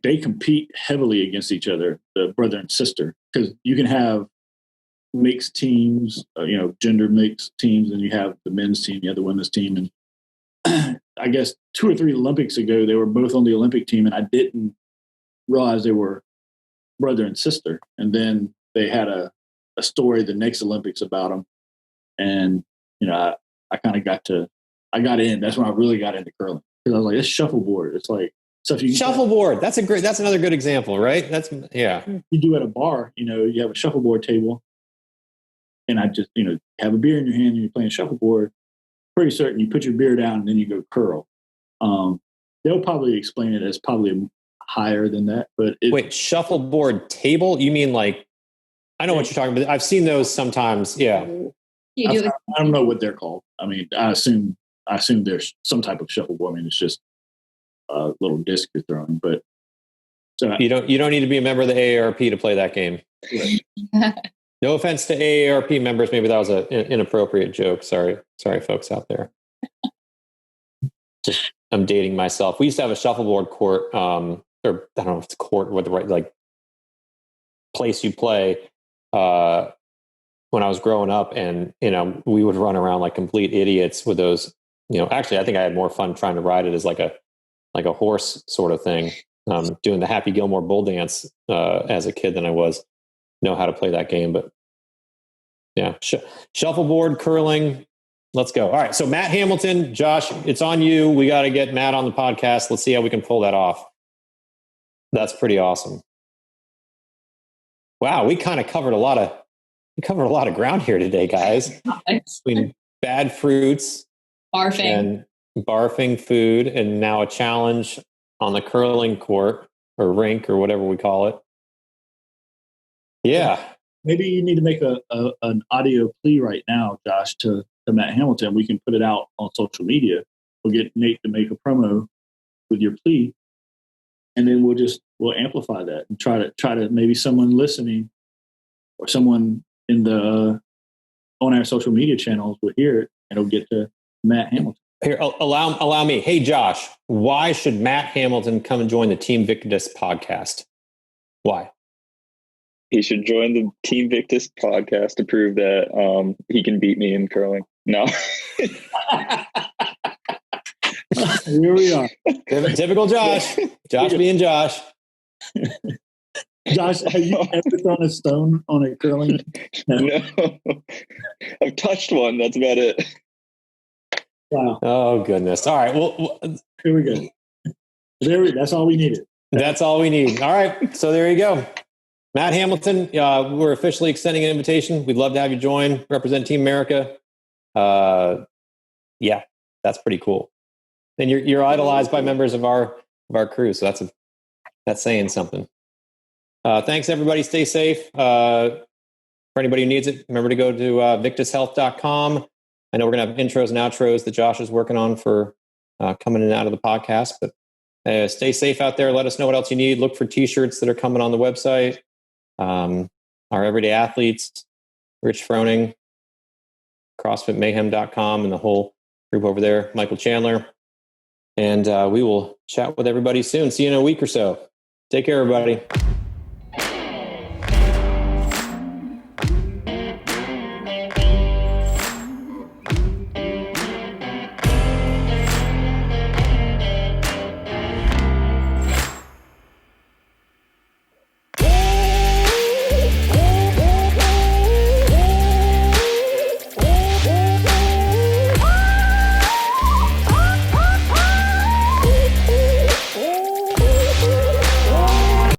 They compete heavily against each other, the brother and sister, because you can have mixed teams, gender mixed teams, and you have the men's team, you have the women's team. And I guess 2 or 3 Olympics ago, they were both on the Olympic team, and I didn't realize they were brother and sister. And then they had a story the next Olympics about them. And, I kind of I got in. That's when I really got into curling. Because I was like, it's shuffleboard. It's like stuff you shuffleboard. That's another good example, right? You do at a bar, you have a shuffleboard table. And I just, have a beer in your hand and you're playing shuffleboard. Pretty certain you put your beer down and then you go curl. They'll probably explain it as probably higher than that. But wait, shuffleboard table? You mean I know what you're talking about. I've seen those sometimes. Yeah. I don't know what they're called. I mean, I assume there's some type of shuffleboard. I mean, it's just a little disc you're throwing. But so you don't need to be a member of the AARP to play that game. Right. No offense to AARP members. Maybe that was an inappropriate joke. Sorry, folks out there. Just I'm dating myself. We used to have a shuffleboard court, or I don't know if it's a court or what the right place you play. When I was growing up, and we would run around like complete idiots with those. Actually, I think I had more fun trying to ride it as like a horse sort of thing, doing the Happy Gilmore bull dance as a kid than I was know how to play that game. But yeah, shuffleboard, curling. Let's go. All right. So Matt Hamilton, Josh, it's on you. We got to get Matt on the podcast. Let's see how we can pull that off. That's pretty awesome. Wow, we kind of covered a lot of ground here today, guys. Between bad fruits, barfing, and barfing food, and now a challenge on the curling court or rink or whatever we call it. Yeah. Maybe you need to make an audio plea right now, Josh, to Matt Hamilton. We can put it out on social media. We'll get Nate to make a promo with your plea, and then we'll amplify that and try to maybe someone listening or someone in the on our social media channels will hear it, and it'll get to Matt Hamilton. Here, allow me. Hey, Josh, why should Matt Hamilton come and join the Team Victus podcast? Why? He should join the Team Victus podcast to prove that he can beat me in curling. No. Here we are. Typical Josh. Josh being Josh. Josh, have you ever thrown a stone on a curling? No. I've touched one. That's about it. Wow. Oh, goodness. All right. Well, here we go. That's all we needed. That's all we need. All right. So there you go. Matt Hamilton, we're officially extending an invitation. We'd love to have you join, represent Team America. Yeah, that's pretty cool. And you're idolized by members of our crew, so that's saying something. Thanks, everybody. Stay safe. For anybody who needs it, remember to go to victushealth.com. I know we're going to have intros and outros that Josh is working on for coming in and out of the podcast, but stay safe out there. Let us know what else you need. Look for t-shirts that are coming on the website. Our everyday athletes, Rich Froning, CrossFitMayhem.com, and the whole group over there, Michael Chandler. And we will chat with everybody soon. See you in a week or so. Take care, everybody.